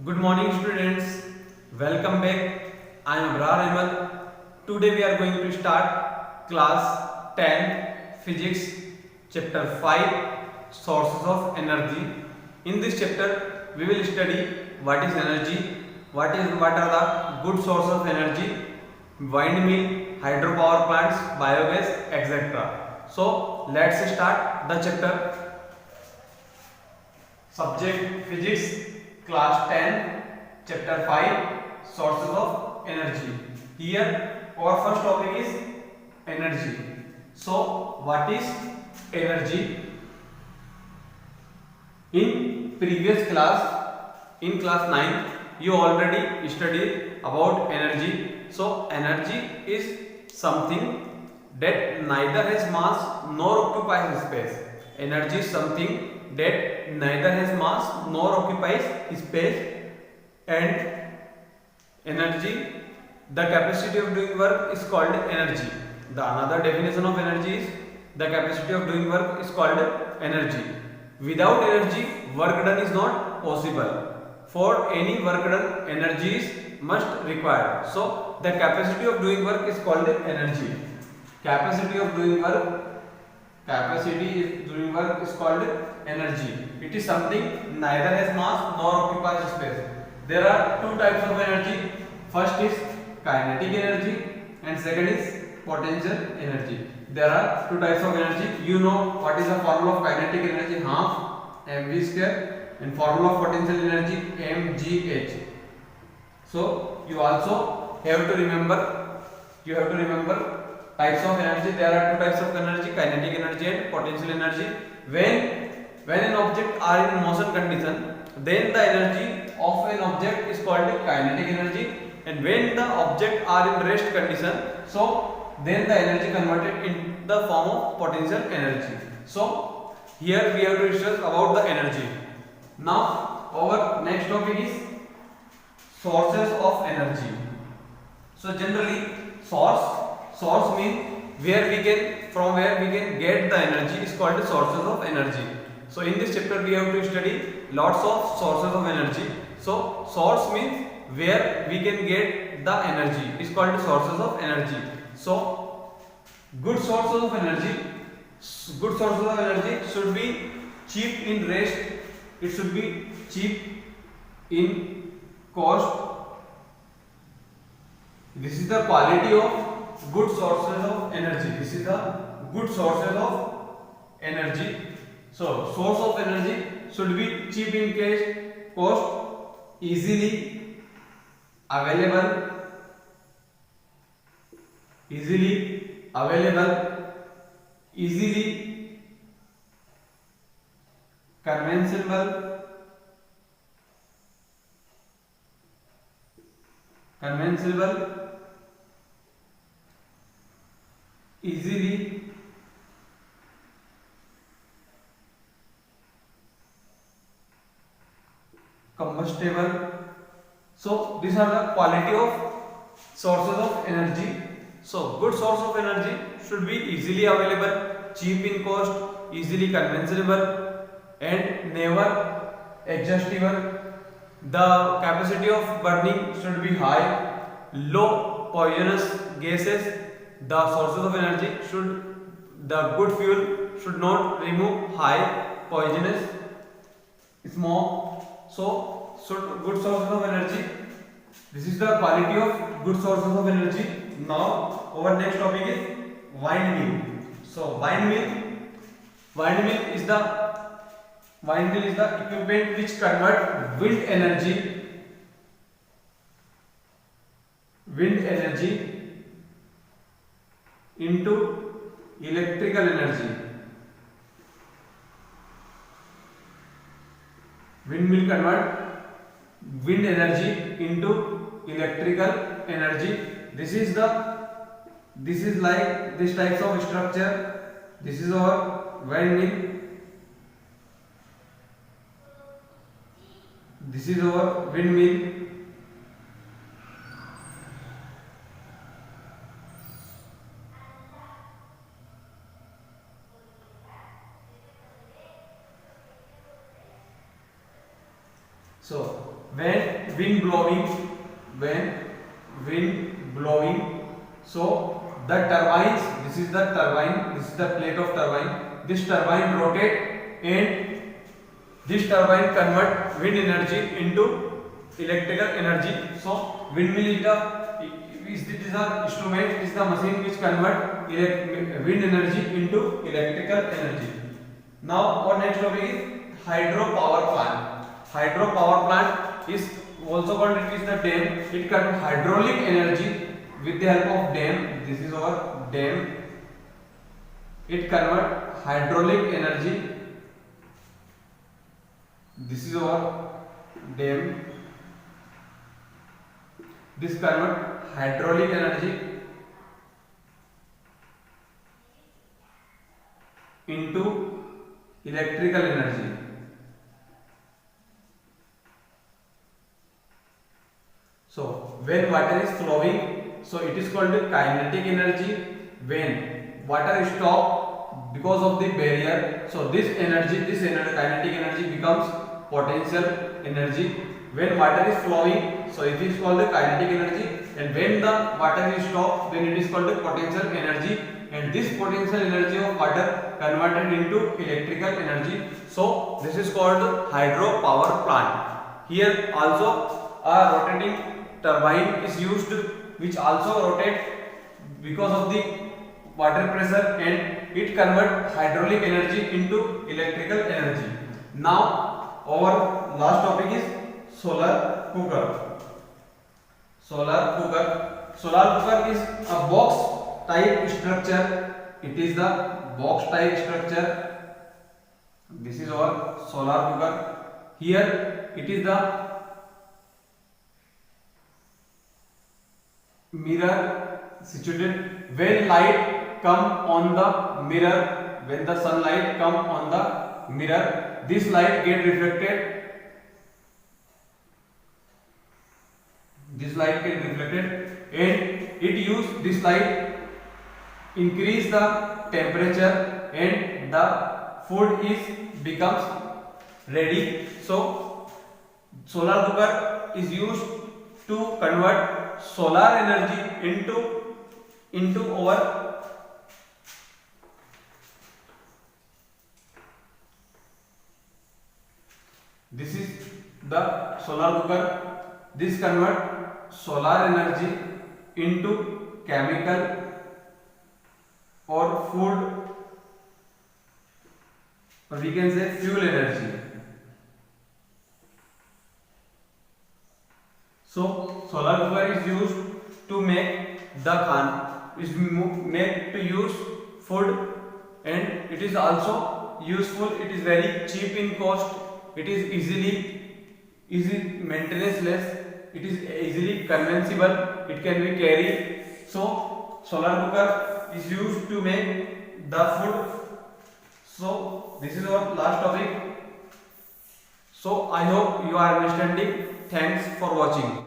Good morning, students. Welcome back. I am Abrar Ahmed. Today we are going to start class 10 Physics, chapter 5 Sources of Energy. In this chapter, we will study what is energy, what are the good sources of energy, windmill, hydropower plants, biogas, etc. So let's start the chapter. Subject Physics, class 10, chapter 5 Sources of Energy. Here our first topic is energy. So what is energy? In previous class, in class 9, you already studied about energy. So energy is something that neither has mass nor occupies space. Energy is something that neither has mass nor occupies space, and energy, the capacity of doing work is called energy. The another definition of energy is the capacity of doing work is called energy. Without energy, work done is not possible. For any work done, energy is must required. So the capacity of doing work is called energy. Capacity of doing work is called energy. It is something neither has mass nor occupies space. There are two types of energy. First is kinetic energy and second is potential energy. There are two types of energy. You know what is the formula of kinetic energy? Half mv square, and formula of potential energy mgh. So you also have to remember types of energy. There are two types of energy: kinetic energy and potential energy. When an object are in motion condition, then the energy of an object is called kinetic energy, and when the object are in rest condition, so then the energy converted in the form of potential energy. So here we have to discuss about the energy. Now our next topic is sources of energy. So generally source means from where we can get the energy is called sources of energy. So in this chapter we have to study lots of sources of energy. So source means where we can get the energy is called sources of energy. So good sources of energy should be cheap in rest. It should be cheap in cost. This is the quality of good sources of energy. This is the good sources of energy. So source of energy should be cheap in cost, easily available, easily conventional, easily combustible. So these are the quality of sources of energy. So good source of energy should be easily available, cheap in cost, easily conventional, and never exhaustible. The capacity of burning should be high, low poisonous gases. The sources of energy the good fuel should not remove high poisonous smoke. So good sources of energy. This is the quality of good sources of energy. Now our next topic is windmill. So windmill is the equipment which convert wind energy into electrical energy. Windmill convert wind energy into electrical energy. This is like this types of structure. This is our windmill. This is our windmill. So when wind blowing, so the turbines, this is the turbine, this is the plate of turbine, this turbine rotate and this turbine convert wind energy into electrical energy. So windmill is the instrument, is the machine which convert wind energy into electrical energy. Now our next topic is hydropower plant. Hydropower plant is also called, it is the dam. It converts hydraulic energy with the help of dam. This is our dam. It converts hydraulic energy. This is our dam. This converts hydraulic energy into electrical energy. So when water is flowing, so it is called kinetic energy. When water stop because of the barrier, so this energy, kinetic energy becomes potential energy. When water is flowing, so it is called the kinetic energy, and when the water is stopped, then it is called the potential energy, and this potential energy of water converted into electrical energy. So this is called hydropower plant. Here also a rotating turbine is used, which also rotate because of the water pressure, and it convert hydraulic energy into electrical energy. Now our last topic is solar cooker. Solar cooker is a box type structure. It is the box type structure. This is our solar cooker. Here it is the mirror situated. When light come on the mirror, when the sunlight come on the mirror, this light get reflected. This light get reflected, and it use this light increase the temperature, and the food is becomes ready. So solar cooker is used to convert solar energy into our this is the solar cooker. This convert solar energy into chemical or food, or we can say fuel energy. So solar cooker is used to make the made to use food, and it is also useful. It is very cheap in cost. It is easy maintenance less. It is easily conventional. It can be carried. So solar cooker is used to make the food. So this is our last topic. So I hope you are understanding. Thanks for watching.